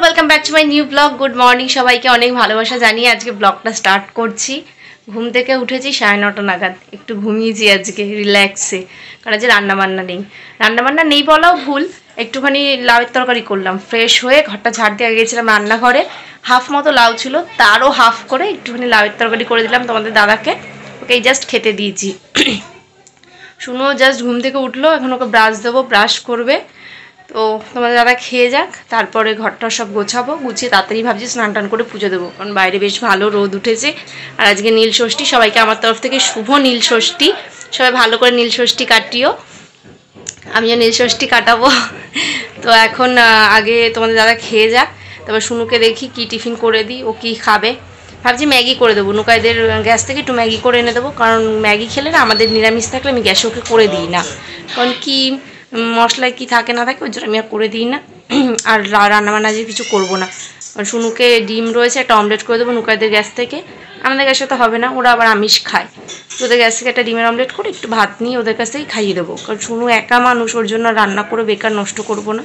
Welcome back to my new blog. Good morning सबाइके अनेक भालोबासा जानिए आज के ब्लगटा स्टार्ट करছি। घुम থেকে উঠেছি 9:30 নাগাদ, একটু ঘুমিয়েছি আজকে রিল্যাক্সে, কারণ আজ রান্নাবান্না নেই বলাও ভুল। একটুখানি লাউয়ের তরকারি করলাম, ফ্রেশ হয়ে ঘরটা ঝাড় দিয়ে গিয়েছিলাম রান্নাঘরে। হাফ মতো লাউ ছিল, তারও হাফ করে একটুখানি লাউয়ের তরকারি করে দিলাম তোমাদের দাদাকে, ওকে জাস্ট খেতে দিয়েছি। শুনো জাস্ট ঘুম থেকে উঠলো, এখন ওকে ব্রাশ দেবো, ব্রাশ করবে। তো তোমাদের দাদা খেয়ে যাক, তারপরে ঘরটা সব গোছাবো, গুছিয়ে তাড়াতাড়ি ভাবছি স্নান টান করে পুজো দেবো, কারণ বাইরে বেশ ভালো রোদ উঠেছে। আর আজকে নীল ষষ্ঠী, সবাইকে আমার তরফ থেকে শুভ নীল ষষ্ঠী। সবাই ভালো করে নীল ষষ্ঠী কাটিও, আমিও নীল ষষ্ঠী কাটাবো। তো এখন আগে তোমাদের দাদা খেয়ে যাক, তারপর শুনুকে দেখি কি টিফিন করে দিই, ও কী খাবে। ভাবছি ম্যাগি করে দেবো, নুকাইদের গ্যাস থেকে একটু ম্যাগি করে এনে দেবো, কারণ ম্যাগি খেলে না আমাদের নিরামিষ থাকলে আমি গ্যাসে ওকে করে দিই না, কারণ কি মশলায় কি থাকে না থাকে ওই জন্য আমি আর করে দিই না। আর রান্নাবান্না আজকে কিছু করবো না, কারণ শুনুকে ডিম রয়েছে, একটা অমলেট করে দেবো নুকাইদের গ্যাস থেকে। আমাদের গ্যাসে তো হবে না, ওরা আবার আমিষ খায়, তো ওদের গ্যাস থেকে একটা ডিমের অমলেট করে একটু ভাত নিয়ে ওদের কাছ থেকেই খাইয়ে দেবো, কারণ শুনু একা মানুষ, ওর জন্য রান্না করে বেকার নষ্ট করবো না।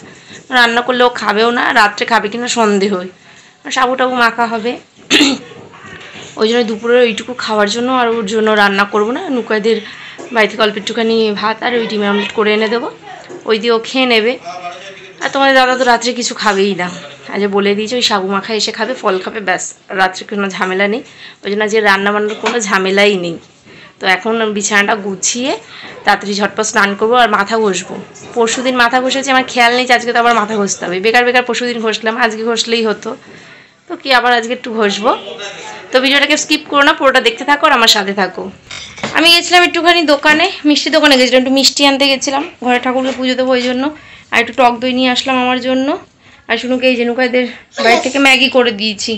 রান্না করলে ও খাবেও না, রাত্রে খাবে কিনা সন্দেহ হয়। সাবু টাবু মাখা হবে, ওই জন্য দুপুরে ওইটুকু খাওয়ার জন্য আর ওর জন্য রান্না করবো না। নুকাইদের বাড়ি থেকে অল্প একটুখানি ভাত আর ওই ডিমের অমলেট করে এনে দেবো, ওই দিয়ে ও খেয়ে নেবে। আর তোমাদের দাদা তো রাত্রে কিছু খাবেই না, আজ বলে দিয়েছে ওই সাবু মাখা এসে খাবে, ফল খাবে, ব্যাস, রাত্রে কোনো ঝামেলা নেই। ওই জন্য আজকে রান্নাবান্নার কোনো ঝামেলাই নেই। তো এখন বিছানাটা গুছিয়ে তাড়াতাড়ি ঝটপট স্নান করবো আর মাথা ঘষবো। পরশুদিন মাথা ঘষেছি, আমার খেয়াল নেই যে আজকে তো আবার মাথা ঘষতে হবে, বেকার পরশুদিন ঘষলাম, আজকে ঘষলেই হতো, তো কি আবার আজকে একটু ঘষবো। তো ভিডিওটাকে স্কিপ করো না, পুরোটা দেখতে থাকো আর আমার সাথে থাকো। আমি গেছিলাম একটুখানি দোকানে, মিষ্টি দোকানে গেছিলাম, একটু মিষ্টি আনতে গেছিলাম, ঘরে ঠাকুরকে পুজো দেবো ওই জন্য। আর একটু টক দই নিয়ে আসলাম আমার জন্য। আর শুনুকে এই যে নুকাইদের বাড়ি থেকে ম্যাগি করে দিয়েছি,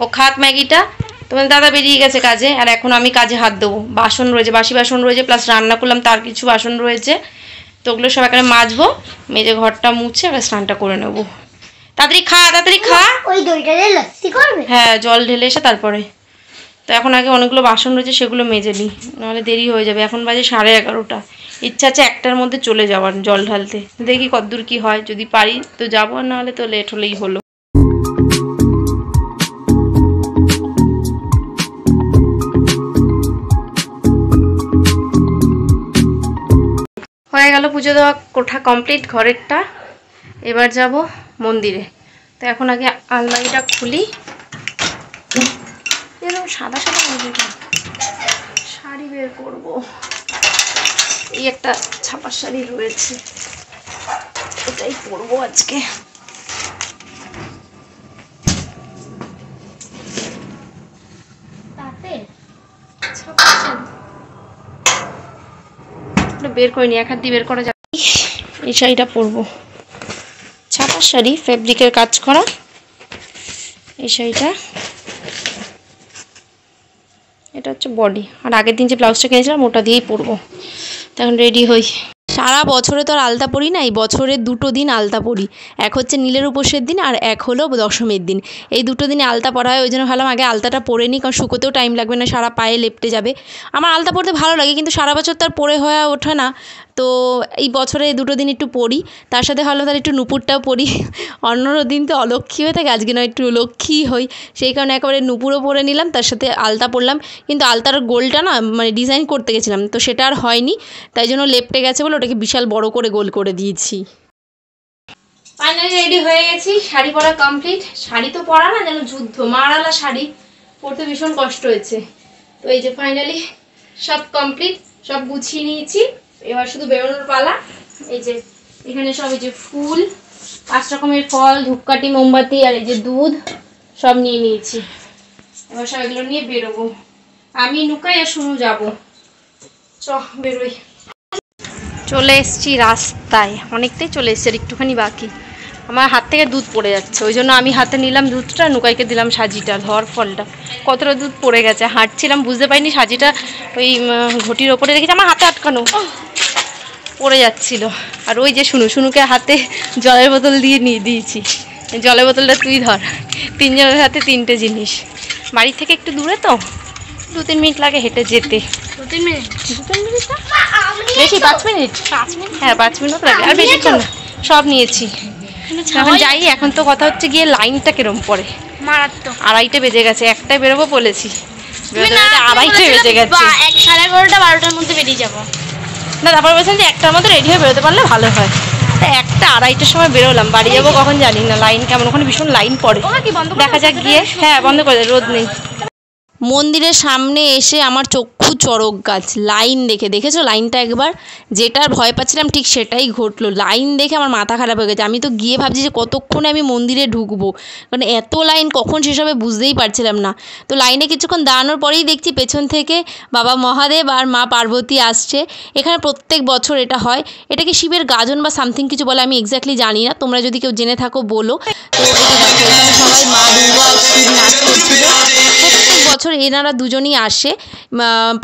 ও খাক ম্যাগিটা। তোমার দাদা বেরিয়ে গেছে কাজে, আর এখন আমি কাজে হাত দেবো। বাসন রয়েছে, বাসি বাসন রয়েছে, প্লাস রান্না করলাম তার কিছু বাসন রয়েছে, তো ওগুলো সব এখানে মাজবো, মেজে ঘরটা মুছে আর স্নানটা করে নেবো। তাড়াতাড়ি খা। ওই দইটা দিয়ে লস্যি করবে? হ্যাঁ, জল ঢেলে এসে তারপরে। তো এখন আগে অনেকগুলো বাসন রয়েছে, সেগুলো মেজে নিই, নাহলে দেরি হয়ে যাবে। এখন বাজে 11:30। ইচ্ছা আছে 1টার মধ্যে চলে যাওয়ার জল ঢালতে, দেখি কতদূর কি হয়, যদি পারি তো যাবো, নাহলে তো লেট হলেই হলো। হয়ে গেল পুজো দেওয়া, কোঠা কমপ্লিট ঘরেরটা। এবার যাব মন্দিরে। তো এখন আগে আলমারিটা খুলি, এরকম সাদা শাড়ি বের করবো। এই একটা ছাপার শাড়ি রয়েছে, এটাই পরবো আজকে। বের করিনি, এক হাত দিয়ে বের করা যাবে। এই শাড়িটা পরবো, ছাপার শাড়ি, ফেব্রিকের কাজ করা এই শাড়িটা। এটা হচ্ছে বডি, আর আগের দিন যে ব্লাউজটা কিনেছিলাম ওটা দিয়েই পরবো। তখন রেডি হই। সারা বছরে তো আর আলতা পরি না, এই বছরে 2টো দিন আলতা পরি, এক হচ্ছে নীলের উপোসের দিন আর এক হলো দশমীর দিন। এই 2টো দিনে আলতা পরা হয়, ওই জন্য ভাবলাম আগে আলতাটা পরে নিই, কারণ শুকোতেও টাইম লাগবে না, সারা পায়ে লেপটে যাবে। আমার আলতা পরতে ভালো লাগে, কিন্তু সারা বছর তার পরে হয়ে ওঠে না, তো এই বছরে 2টো দিন একটু পরি। তার সাথে ভালো তার একটু নুপুরটাও পরি, অন্য দিন তো অলক্ষ্মী হয়ে থাকে, আজকে নয় একটু লক্ষ্মী হই, সেই কারণে একেবারে নুপুরও পরে নিলাম, তার সাথে আলতা পরলাম। কিন্তু আলতার গোলটা না মানে ডিজাইন করতে গেছিলাম, তো সেটা আর হয়নি, তাই জন্য লেপটে গেছে বলে ওটাকে বিশাল বড় করে গোল করে দিয়েছি। ফাইনালি রেডি হয়ে গেছি, শাড়ি পরা কমপ্লিট। শাড়ি তো পরা না, যেন যুদ্ধ, মারালা শাড়ি পরতে ভীষণ কষ্ট হয়েছে। তো এই যে ফাইনালি সব কমপ্লিট, সব গুছিয়ে নিয়েছি, এবার শুধু বেরোনোর পালা। এই যে এখানে সব এই যে ফুল, 5 রকমের ফল, ধূপকাঠি, মোমবাতি আর এই যে দুধ সব নিয়ে নিয়েছি। এবার সব এগুলো নিয়ে বেরোবো, আমি নুকাই আর শুনু যাবো। বেরোই। চলে এসছি রাস্তায়, অনেকটাই চলে এসছি, আর একটুখানি বাকি। আমার হাত থেকে দুধ পড়ে যাচ্ছে, ওই জন্য আমি হাতে নিলাম দুধটা, নুকাইকে দিলাম সাজিটা, ধর ফলটা। কতটা দুধ পড়ে গেছে, হাঁটছিলাম বুঝতে পারিনি, সাজিটা ওই ঘটির ওপরে রেখেছি, আমার হাতে আটকানো, পড়ে যাচ্ছিল। আর ওই যে শুনুকে হাতে জলের বোতল দিয়ে দিয়েছি, জলের বোতলটা তুই ধর। 3 জনের হাতে 3টে জিনিস, বাড়ি থেকে একটু দূরে তো, 2-3 মিনিট লাগে হেঁটে যেতে। 2-3 মিনিট বেশি, 5 মিনিট। হ্যাঁ 5 মিনিট লাগে, আর বেশিক্ষণ না। সব নিয়েছি, এখন যাই। এখন তো কথা হচ্ছে গিয়ে লাইনটা কিরম পড়ে, মারাত্মক। 2:30 বেজে গেছে, 1টায় বেরোবো বলেছি, 2:30 বেজে গেছে। 11:30 12টার মধ্যে বেরিয়ে যাবো না, তারপর বলছেন যে 1টার মধ্যে রেডি হয়ে বেরোতে পারলে ভালো হয়। 1টা 2:30টার সময় বেরোলাম, বাড়ি যাবো কখন জানি না, লাইন কেমন, ওখানে ভীষণ লাইন পড়ে, দেখা যাক গিয়ে। হ্যাঁ বন্ধ করে দে, রোদ নেই। মন্দিরের সামনে এসে আমার চক্ষু চড়ক গাছ, লাইন দেখেছো লাইনটা একবার, যেটার ভয় পাচ্ছিলাম ঠিক সেটাই ঘটলো। লাইন দেখে আমার মাথা খারাপ হয়ে গেছে। আমি তো গিয়ে ভাবছি যে কতক্ষণে আমি মন্দিরে ঢুকবো, কারণ এত লাইন কখন শেষ হবে বুঝতেই পারছিলাম না। তো লাইনে কিছুক্ষণ দাঁড়ানোর পরেই দেখছি পেছন থেকে বাবা মহাদেব আর মা পার্বতী আসছে। এখানে প্রত্যেক বছর এটা হয়। এটাকে শিবের গাজন বা সামথিং কিছু বলে, আমি এক্স্যাক্টলি জানি না, তোমরা যদি কেউ জেনে থাকো বলো। তো এটা দেখো, এখানে সবাই মা দুর্গা শিব নাচ করছিল। প্রত্যেক বছর এনারা দুজনই আসে।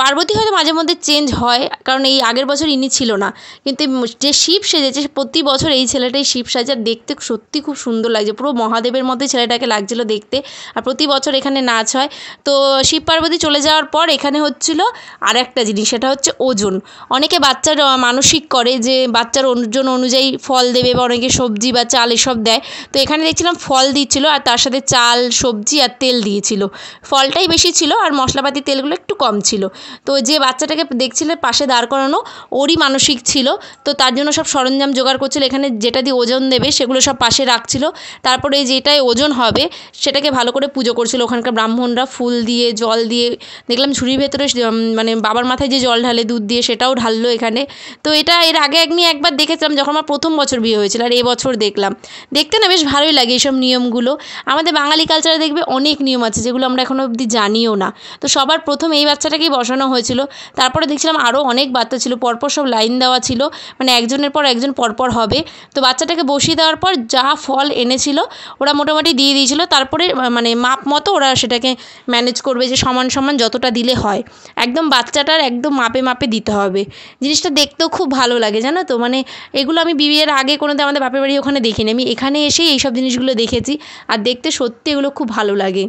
পার্বতী হয়তো মাঝে মধ্যে চেঞ্জ হয়, কারণ এই আগের বছর ইনি ছিল না, কিন্তু যে শিব সেজেছে প্রতি বছর এই ছেলেটাই শিব সাজে, আর দেখতে সত্যি খুব সুন্দর লাগছে, পুরো মহাদেবের মধ্যে ছেলেটাকে লাগছিল দেখতে। আর প্রতি বছর এখানে নাচ হয়। তো শিব পার্বতী চলে যাওয়ার পর এখানে হচ্ছিল আর একটা জিনিস, সেটা হচ্ছে ওজন। অনেকে বাচ্চার মানসিক করে যে বাচ্চার ওজন অনুযায়ী ফল দেবে, বা অনেকে সবজি বা চাল এসব দেয়। তো এখানে দেখছিলাম ফল দিচ্ছিল, আর তার সাথে চাল, সবজি আর তেল দিয়েছিল। ফলটাই বেশি ছিল আর মশলাপাতি তেলগুলো একটু কম ছিল। তো যে বাচ্চাটাকে দেখছিলে পাশে দাঁড় করানো, ওরই মানসিক ছিল, তো তার জন্য সব সরঞ্জাম জোগাড় করছিল। এখানে যেটা দিয়ে ওজন দেবে সেগুলো সব পাশে রাখছিল। তারপরে যেটাই ওজন হবে সেটাকে ভালো করে পুজো করছিল ওখানকার ব্রাহ্মণরা, ফুল দিয়ে জল দিয়ে। দেখলাম ঝুড়ির ভেতরে মানে বাবার মাথায় যে জল ঢালে দুধ দিয়ে, সেটাও ঢাললো এখানে। তো এটা এর আগে আমি একবার দেখেছিলাম যখন আমার প্রথম বছর বিয়ে হয়েছিল, আর এবছর দেখলাম। দেখতে না বেশ ভালোই লাগে এইসব নিয়মগুলো। আমাদের বাঙালি কালচারে দেখবে অনেক নিয়ম আছে যেগুলো আমরা এখনও অবধি জানিও না। তো সবার প্রথম এই বাচ্চাটাকেই বসানো হয়েছিল। তারপরে দেখছিলাম আরও অনেক বাচ্চা ছিল, পরপর সব লাইন দেওয়া ছিল, মানে একজনের পর একজন পরপর হবে। তো বাচ্চাটাকে বসিয়ে দেওয়ার পর যা ফল এনেছিল ওরা মোটামুটি দিয়ে দিয়েছিল। তারপরে মানে মাপ মতো ওরা সেটাকে ম্যানেজ করবে যে সমান সমান যতটা দিলে হয়, একদম বাচ্চাটার একদম মাপে মাপে দিতে হবে। জিনিসটা দেখতেও খুব ভালো লাগে, জানো তো। মানে এগুলো আমি বিয়ের আগে কোনোদিন আমাদের বাপের বাড়ি ওখানে দেখিনি, আমি এখানে এসেই এইসব জিনিসগুলো দেখেছি, আর দেখতে সত্যি এগুলো খুব ভালো লাগে।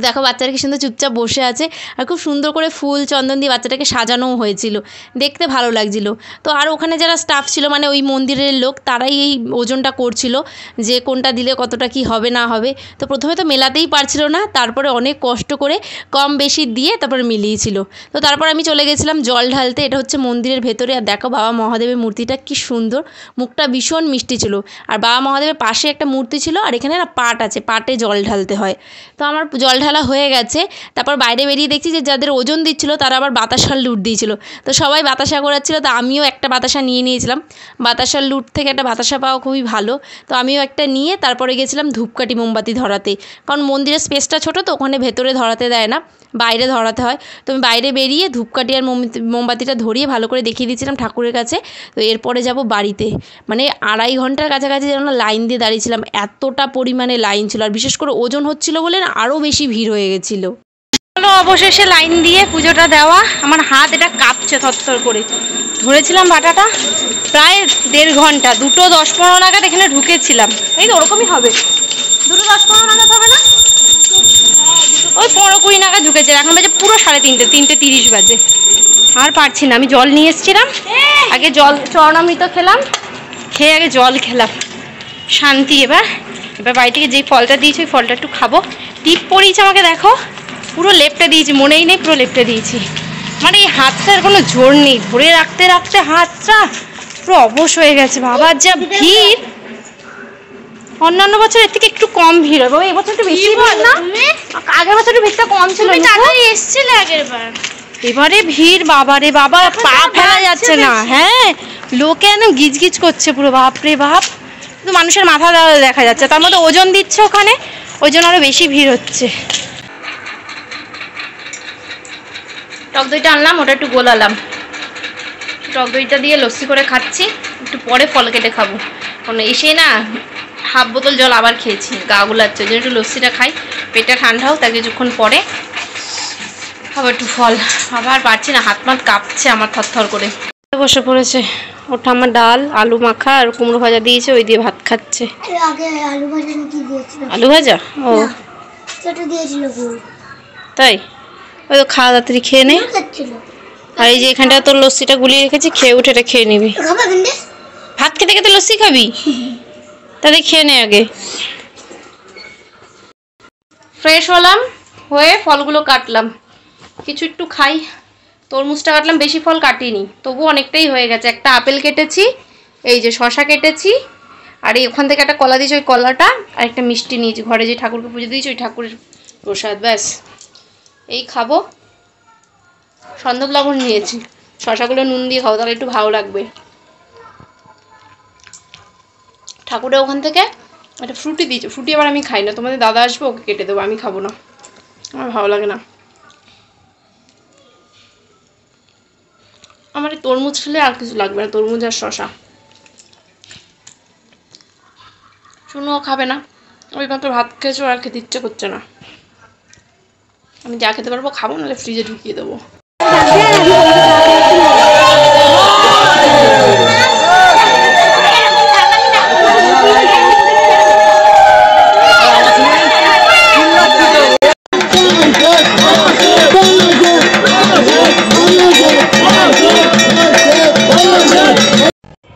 দেখো বাচ্চাটা কি সুন্দর চুপচাপ বসে আছে, আর খুব সুন্দর করে ফুল চন্দন দিয়ে বাচ্চাটাকে সাজানোও হয়েছিল, দেখতে ভালো লাগছিল। তো আর ওখানে যারা স্টাফ ছিল, মানে ওই মন্দিরের লোক, তারাই এই ওজনটা করছিল যে কোনটা দিলে কতটা কি হবে না হবে। তো প্রথমে তো মেলাতেই পারছিল না, তারপরে অনেক কষ্ট করে কম বেশি দিয়ে তারপরে মিলিয়েছিল। তো তারপর আমি চলে গেছিলাম জল ঢালতে। এটা হচ্ছে মন্দিরের ভেতরে, আর দেখো বাবা মহাদেবের মূর্তিটা কি সুন্দর, মুখটা ভীষণ মিষ্টি ছিল। আর বাবা মহাদেবের পাশে একটা মূর্তি ছিল, আর এখানে না পাট আছে, পাটে জল ঢালতে হয়। তো আমার জল ঢালা হয়ে গেছে। তারপর বাইরে বেরিয়ে দেখছি যে যাদের ওজন দিচ্ছিল তারা আবার বাতাসার লুট দিয়েছিল। তো সবাই বাতাসা করাচ্ছিল, তো আমিও একটা বাতাসা নিয়ে নিয়েছিলাম। বাতাসার লুট থেকে একটা বাতাসা পাওয়া খুবই ভালো, তো আমিও একটা নিয়ে তারপরে গেছিলাম ধূপকাঠি মোমবাতি ধরাতে, কারণ মন্দিরের স্পেসটা ছোটো, তো ওখানে ভেতরে ধরাতে দেয় না, বাইরে ধরাতে হয়। তো আমি বাইরে বেরিয়ে ধূপকাঠি আর মোমবাতিটা ধরিয়ে ভালো করে দেখিয়ে দিয়েছিলাম ঠাকুরের কাছে। তো এরপরে যাব বাড়িতে। মানে 2.5 ঘন্টার কাছাকাছি যেন লাইন দিয়ে দাঁড়িয়েছিলাম, এতটা পরিমাণে লাইন ছিল, আর বিশেষ করে ওজন হচ্ছিল বলে না আরও বেশি ভিড় হয়ে গেছিলো। চলো অবশেষে লাইন দিয়ে পুজোটা দেওয়া। আমার হাত এটা কাঁপছে থরথর করে, ধরেছিলাম বাটাটা প্রায় 1.5 ঘন্টা। 2:10-15 নাগাদ এখানে ঢুকেছিলাম, এই তো ওরকমই হবে, 2:10-15 নাগাদ হবে না, ওই 15-20 নাগাদ ঢুকেছে। এখন বাজে পুরো 3:30, 3:30 বাজে। আর পারছি না, আমি জল নিয়ে এসেছিলাম, আগে জল চরণামৃত খেলাম, খেয়ে আগে জল খেলাম, শান্তি। এবার বাড়ি থেকে যেই ফলটা দিয়েছি ওই ফলটা একটু খাবো। টিপ পরিয়েছে আমাকে, দেখো পুরো লেপটে দিয়েছি, মনেই নেই পুরো লেপটে দিয়েছি। মানে এই হাতটার কোনো জোর নেই, ধরে রাখতে রাখতে হাতটা পুরো অবশ হয়ে গেছে। বাবার যা ভিড়, অন্যান্য বছর এর থেকে একটু কম ভিড় হবে, এই বছর একটু বেশি ভিড় না, আগের বছর একটু ভিড়টা কম ছিল। এসেছিলে আগের বার, এবারে ভিড় বাবারে বাবা, পা ফেলা যাচ্ছে না। হ্যাঁ, লোকে একদম গিজগিজ করছে পুরো, বাপরে বাপ, কিন্তু মানুষের মাথা দেখা যাচ্ছে, তার মধ্যে ওজন দিচ্ছে ওখানে, ওই জন্য আরো বেশি ভিড় হচ্ছে। টক দইটা আনলাম, ওটা একটু গোলালাম, টক দইটা দিয়ে লস্যি করে খাচ্ছি, একটু পরে ফল কেটে খাবো, কারণ এসে না হাফ বোতল জল আবার খেয়েছি, গা গুলাচ্ছে, ওই জন্য একটু লস্যিটা খাই, পেটটা ঠান্ডা হোক, তার কিছুক্ষণ পরে আবার একটু ফল। আবার পারছি না, হাত মাত কাঁপছে আমার থরথর করে। বসে পড়েছে, ওটা আমার ডাল আলু মাখা আর কুমড়ো ভাজা দিয়েছে, ওই দিয়ে ভাত খাচ্ছে। আলু ভাজা, ও তাই, ওই তো খাওয়া তাড়াতাড়ি খেয়ে নে। আর এই যে এখানটা তোর লস্যিটা গুলিয়ে রেখেছি, খেয়ে উঠে এটা খেয়ে নিবি। ভাত খেতে খেতে লস্যি খাবি? তাহলে খেয়ে নে আগে। ফ্রেশ হলাম, হয়ে ফলগুলো কাটলাম, কিছু একটু খাই। তরমুজটা কাটলাম, বেশি ফল কাটিনি, তবু অনেকটাই হয়ে গেছে। একটা আপেল কেটেছি, এই যে শশা কেটেছি, আর এই ওখান থেকে একটা কলা দিয়েছি, ওই কলাটা, আর একটা মিষ্টি নিয়েছি, ঘরে যে ঠাকুরকে পুজো দিয়েছি ওই ঠাকুরের প্রসাদ, ব্যাস এই খাবো। সন্দব লবণ নিয়েছি, শশাগুলো নুন দিয়ে খাবো, তাহলে একটু ভালো লাগবে। ঠাকুরের ওখান থেকে একটা ফ্রুটি দিয়েছে, ফ্রুটি আবার আমি খাই না, তোমাদের দাদা আসবে ওকে কেটে দেবো, আমি খাবো না, আমার ভালো লাগে না। আমার এই তরমুজ খেলে আর কিছু লাগবে না, তরমুজ আর শশা। শুনুও খাবে না, ওই মাত্র ভাত খেয়েছো, আর খেতে ইচ্ছে করছে না। আমি যা খেতে পারবো খাবো, নাহলে ফ্রিজে ঢুকিয়ে দেবো।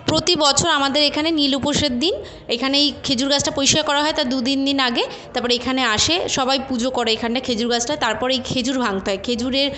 প্রতি বছর আমাদের এখানে নীল উপোসের দিন এখানে এই খেজুর গাছটা পরিষ্কার করা হয়, তার 2-3 দিন আগে। তারপরে এখানে আসে সবাই পুজো করে এখানটা খেজুর গাছটা, তারপরে এই খেজুর ভাঙতে হয়, খেজুরের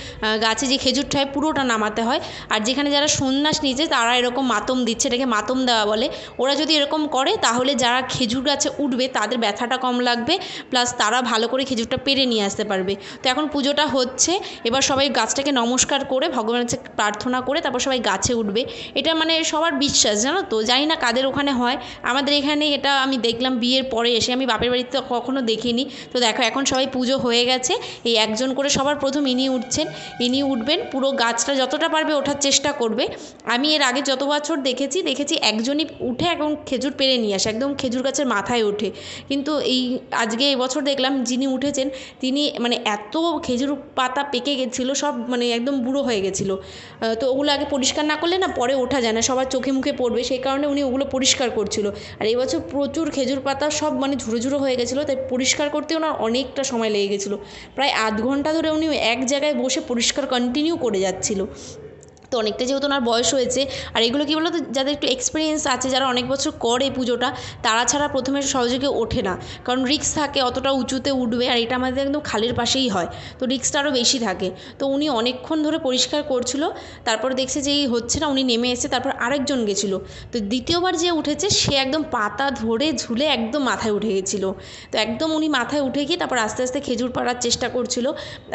গাছে যে খেজুরটা হয় পুরোটা নামাতে হয়। আর যেখানে যারা সন্ন্যাস নিয়েছে তারা এরকম মাতম দিচ্ছে, এটাকে মাতম দেওয়া বলে। ওরা যদি এরকম করে তাহলে যারা খেজুর গাছে উঠবে তাদের ব্যথাটা কম লাগবে, প্লাস তারা ভালো করে খেজুরটা পেরে নিয়ে আসতে পারবে। তো এখন পুজোটা হচ্ছে, এবার সবাই গাছটাকে নমস্কার করে ভগবানের কাছে প্রার্থনা করে তারপর সবাই গাছে উঠবে। এটা মানে সবার বিশ্বাস, জানো তো, জানি না কাদের ওখানে হয়, আমাদের এখানে এটা আমি দেখলাম বিয়ের পরে এসে, আমি বাপের বাড়িতে কখনো দেখিনি। তো দেখো এখন সবাই পুজো হয়ে গেছে, এই একজন করে সবার প্রথম ইনি উঠছেন, ইনি উঠবেন, পুরো গাছটা যতটা পারবে ওঠার চেষ্টা করবে। আমি এর আগে যত বছর দেখেছি একজনই উঠে একদম খেজুর পেরে নিয়ে আসে, একদম খেজুর গাছের মাথায় ওঠে। কিন্তু আজকে এবছর দেখলাম যিনি উঠেছেন তিনি মানে এত খেজুর পাতা পেকে গেছিলো, সব মানে একদম বুড়ো হয়ে গেছিলো। তো ওগুলো আগে পরিষ্কার না করলে না পরে ওঠা যায় না, সবার চোখে মুখে পড়বে, সেই কারণে উনি ওগুলো পরিষ্কার করছিল। আর এবছর প্রচুর খেজুর পাতা সব মানে ঝুড়ো ঝুড়ো হয়ে গেছিলো, তাই পরিষ্কার করতে ওনার অনেকটা সময় লেগে গেছিলো, প্রায় আধ ঘন্টা ধরে উনি এক জায়গায় বসে পরিষ্কার কন্টিনিউ করে যাচ্ছিলো। তো অনেকটা যেহেতু ওনার বয়স হয়েছে, আর এগুলো কী বলো তো, যাদের একটু এক্সপিরিয়েন্স আছে, যারা অনেক বছর করে পুজোটা, তারা ছাড়া প্রথমে সহজে কেউ ওঠে না, কারণ রিস্ক থাকে, অতটা উঁচুতে উঠবে, আর এটা আমাদের একদম খালের পাশেই হয়, তো রিস্কটা আরও বেশি থাকে। তো উনি অনেকক্ষণ ধরে পরিষ্কার করছিল, তারপর দেখছে যে এই হচ্ছে না, উনি নেমে এসে তারপর আরেকজন গেছিলো। তো দ্বিতীয়বার যে উঠেছে সে একদম পাতা ধরে ঝুলে একদম মাথায় উঠে গেছিলো। তো একদম উনি মাথায় উঠে গিয়ে তারপর আস্তে আস্তে খেজুর পাড়ার চেষ্টা করছিল।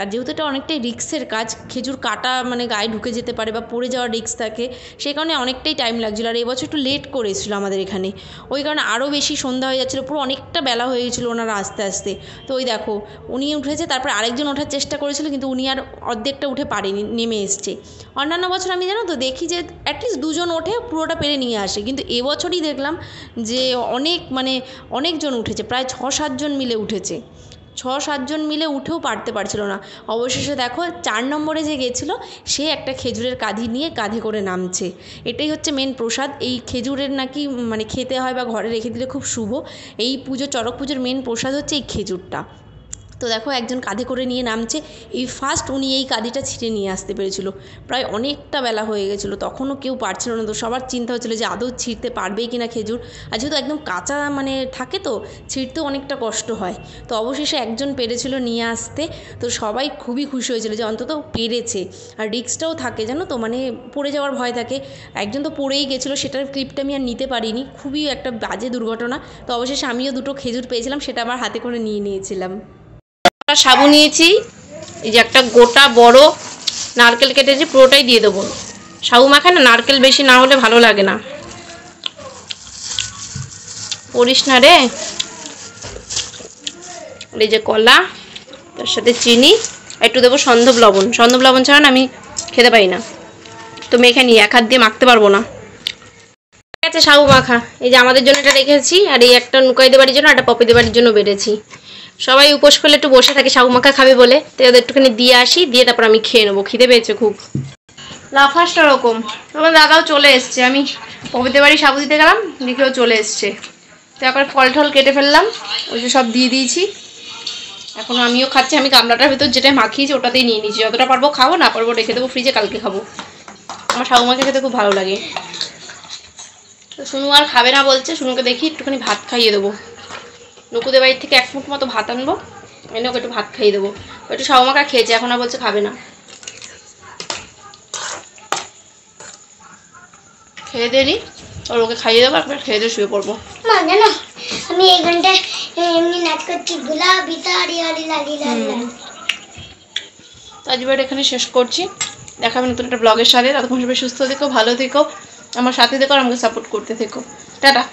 আর যেহেতু এটা অনেকটাই রিস্কের কাজ, খেজুর কাটা মানে গায়ে ঢুকে যেতে পারে বা পড়ে যাওয়ার রিস্ক থাকে, সেই কারণে অনেকটাই টাইম লাগছিলো। আর এবছর একটু লেট করে এসেছিলো আমাদের এখানে, ওই কারণে আরও বেশি সন্ধ্যা হয়ে যাচ্ছিলো, পুরো অনেকটা বেলা হয়ে গেছিলো ওনারা আস্তে আস্তে। তো ওই দেখো উনি উঠেছে, তারপর আরেকজন ওঠার চেষ্টা করেছিল, কিন্তু উনি আর অর্ধেকটা উঠে পারেনি, নেমে এসছে। অন্যান্য বছর আমি জানো তো দেখি যে অ্যাটলিস্ট 2জন ওঠে পুরোটা পেরে নিয়ে আসে, কিন্তু এবছরই দেখলাম যে অনেকজন উঠেছে, প্রায় 6-7 জন মিলে উঠেছে, 6-7 জন মিলে উঠেও পারতে পারছিল না। অবশেষে দেখো 4 নম্বরে যে গেছিলো সে একটা খেজুরের কাঁধি নিয়ে কাঁধে করে নামছে। এটাই হচ্ছে মেন প্রসাদ, এই খেজুরের নাকি মানে খেতে হয় বা ঘরে রেখে দিলে খুব শুভ। এই পুজো, চড়ক পুজোর মেন প্রসাদ হচ্ছে এই খেজুরটা। তো দেখো একজন কাঁধে করে নিয়ে নামছে, এই ফার্স্ট উনি এই কাঁধিটা ছিঁড়ে নিয়ে আসতে পেরেছিল। প্রায় অনেকটা বেলা হয়ে গেছিলো, তখনও কেউ পারছিল না। তো সবার চিন্তা হচ্ছিলো যে আদৌ ছিঁড়তে পারবেই কিনা খেজুর, আর যেহেতু একদম কাঁচা মানে থাকে তো ছিঁড়তেও অনেকটা কষ্ট হয়। তো অবশেষে একজন পেরেছিল নিয়ে আসতে, তো সবাই খুবই খুশি হয়েছিল যে অন্তত পেরেছে। আর রিস্কটাও থাকে জানো তো, মানে পড়ে যাওয়ার ভয় থাকে, একজন তো পড়েই গেছিলো, সেটার ক্লিপটা আমি আর নিতে পারিনি, খুবই একটা বাজে দুর্ঘটনা। তো অবশেষে আমিও 2টো খেজুর পেয়েছিলাম, সেটা আবার হাতে করে নিয়েছিলাম। সাবু নিয়েছি, এই যে একটা গোটা বড় নারকেল কেটেছি, পুরোটাই দিয়ে দেবো। সাবু মাখায় না নারকেল বেশি না হলে ভালো লাগে না, পড়িস না রে। এই যে কলা, তার সাথে চিনি, একটু দেবো সন্দব লবণ, সন্দব লবণ ছাড়া না আমি খেতে পারি না, তো মেখে নিই, এক হাত দিয়ে মাখতে পারবো না। ঠিক আছে, সাবু মাখা এই যে আমাদের জন্য এটা রেখেছি, আর এই একটা নুকাইদের বাড়ির জন্য, একটা পপিদের বাড়ির জন্য বেড়েছি। সবাই উপোস করলে একটু বসে থাকে সাবু মাখা খাবে বলে, তো ওদের একটুখানি দিয়ে আসি, দিয়ে তারপর আমি খেয়ে নেবো, খিদে পেয়েছে খুব। লাফাসটা ওরকম, তোমার দাদাও চলে এসছে, আমি পপিদের বাড়ি সাবু দিতে গেলাম, দেখেও চলে এসছে। তো এখন ফল টল কেটে ফেললাম, ওই যে সব দিয়ে দিয়েছি, এখন আমিও খাচ্ছি। আমি গামলাটার ভেতর যেটা মাখিয়েছি ওটাতেই নিয়ে নিয়েছি, যতটা পারবো খাবো, না পারবো রেখে দেবো ফ্রিজে, কালকে খাবো। আমার সাবু মাখা খেতে খুব ভালো লাগে। তো শুনু আর খাবে না বলছে, শুনুকে দেখি একটুখানি ভাত খাইয়ে দেবো। নকুদের বাড়ির থেকে 1 মুঠ মতো ভাত আনবো, এনে ওকে একটু ভাত খাইয়ে দেবো। একটু সাবুমাখা খেয়েছে, এখন আর বলছে খাবে না। খেয়ে দিয়ে নি, আর ওকে খাইয়ে দেবো, একবার খেয়ে দিয়ে শুয়ে পড়বো। মা জানো আমি এই ঘন্টায় এমনি নাচ করছি, গোলাপি তারি আলি লালি লালি। তো আজ ভিডিওটা এখানে শেষ করছি, দেখা হবে নতুন একটা ব্লগের সাথে। ততক্ষণ সবাই সুস্থ থেকো, ভালো থেকো, আমার সাথে থেকো, আর আমাকে সাপোর্ট করতে থেকো। টাটা।